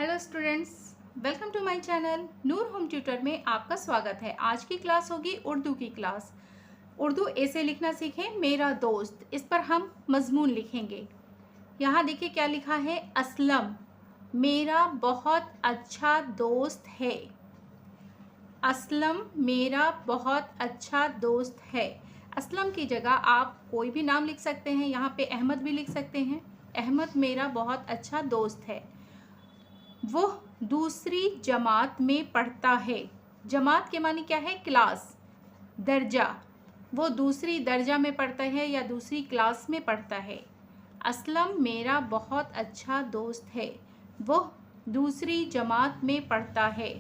Hello students, welcome to my channel Noor home tutor में आपका स्वागत है। आज की क्लास होगी उर्दू की क्लास। उर्दू ऐसे लिखना सीखें, मेरा दोस्त। इस पर हम मजमून लिखेंगे। यहाँ देखिए क्या लिखा है, असलम मेरा बहुत अच्छा दोस्त है। असलम मेरा बहुत अच्छा दोस्त है। असलम की जगह आप कोई भी नाम लिख सकते हैं। यहाँ पे अहमद भी लिख सकते हैं। अहमद मेरा बहुत अच्छा दोस्त है। वो दूसरी जमात में पढ़ता है। जमात के मानी क्या है, क्लास, दर्जा। वो दूसरी दर्जा में पढ़ता है या दूसरी क्लास में पढ़ता है। असलम मेरा बहुत अच्छा दोस्त है। वो दूसरी जमात में पढ़ता है।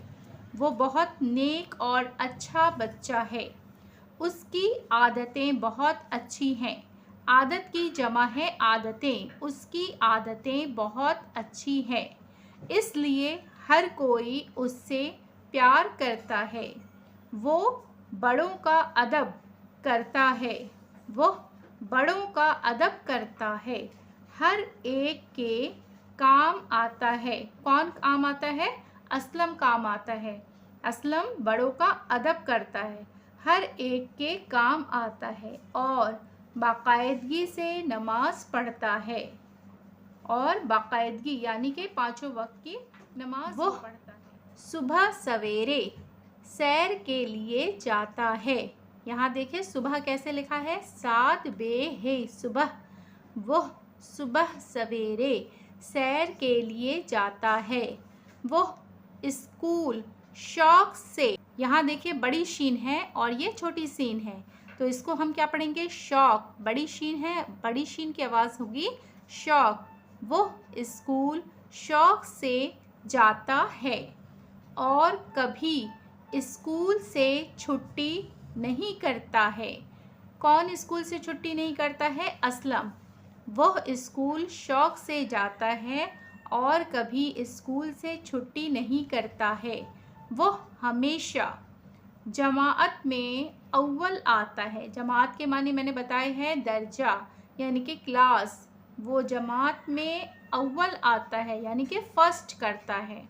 वो बहुत नेक और अच्छा बच्चा है। उसकी आदतें बहुत अच्छी हैं। आदत की जमा है आदतें। उसकी आदतें बहुत अच्छी हैं, इसलिए हर कोई उससे प्यार करता है। वो बड़ों का अदब करता है। वो बड़ों का अदब करता है। हर एक के काम आता है। कौन काम आता है? असलम काम आता है। असलम बड़ों का अदब करता है, हर एक के काम आता है और बाकायदगी से नमाज पढ़ता है। और बाकायदगी यानी कि 5 वक्त की नमाज वो पढ़ता है। सुबह सवेरे सैर के लिए जाता है। यहाँ देखिए सुबह कैसे लिखा है, 7 बे है सुबह। वो सुबह सवेरे सैर के लिए जाता है। वो स्कूल शौक से, यहाँ देखिए बड़ी शीन है और ये छोटी शीन है, तो इसको हम क्या पढ़ेंगे, शौक। बड़ी शीन है, बड़ी शीन की आवाज़ होगी शौक। वो स्कूल शौक से जाता है और कभी स्कूल से छुट्टी नहीं करता है। कौन स्कूल से छुट्टी नहीं करता है? असलम। वह स्कूल शौक से जाता है और कभी स्कूल से छुट्टी नहीं करता है। वह हमेशा जमात में अव्वल आता है। जमात के माने मैंने बताए हैं दर्जा यानी कि क्लास। वो जमात में अव्वल आता है यानी कि फर्स्ट करता है।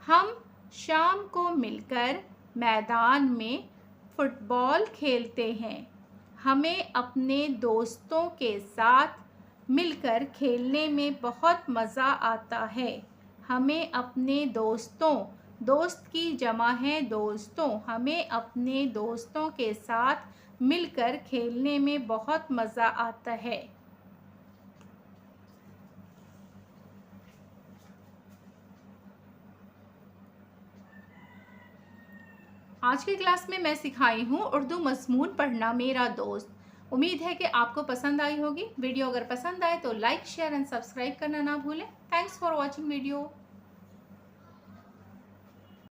हम शाम को मिलकर मैदान में फुटबॉल खेलते हैं। हमें अपने दोस्तों के साथ मिलकर खेलने में बहुत मज़ा आता है। हमें अपने दोस्तों, दोस्त की जमा है दोस्तों, हमें अपने दोस्तों के साथ मिलकर खेलने में बहुत मज़ा आता है। आज की क्लास में मैं सिखाई हूँ उर्दू मज़मून पढ़ना, मेरा दोस्त। उम्मीद है कि आपको पसंद आई होगी। वीडियो अगर पसंद आए तो लाइक, शेयर एंड सब्सक्राइब करना ना भूलें। Thanks for watching video.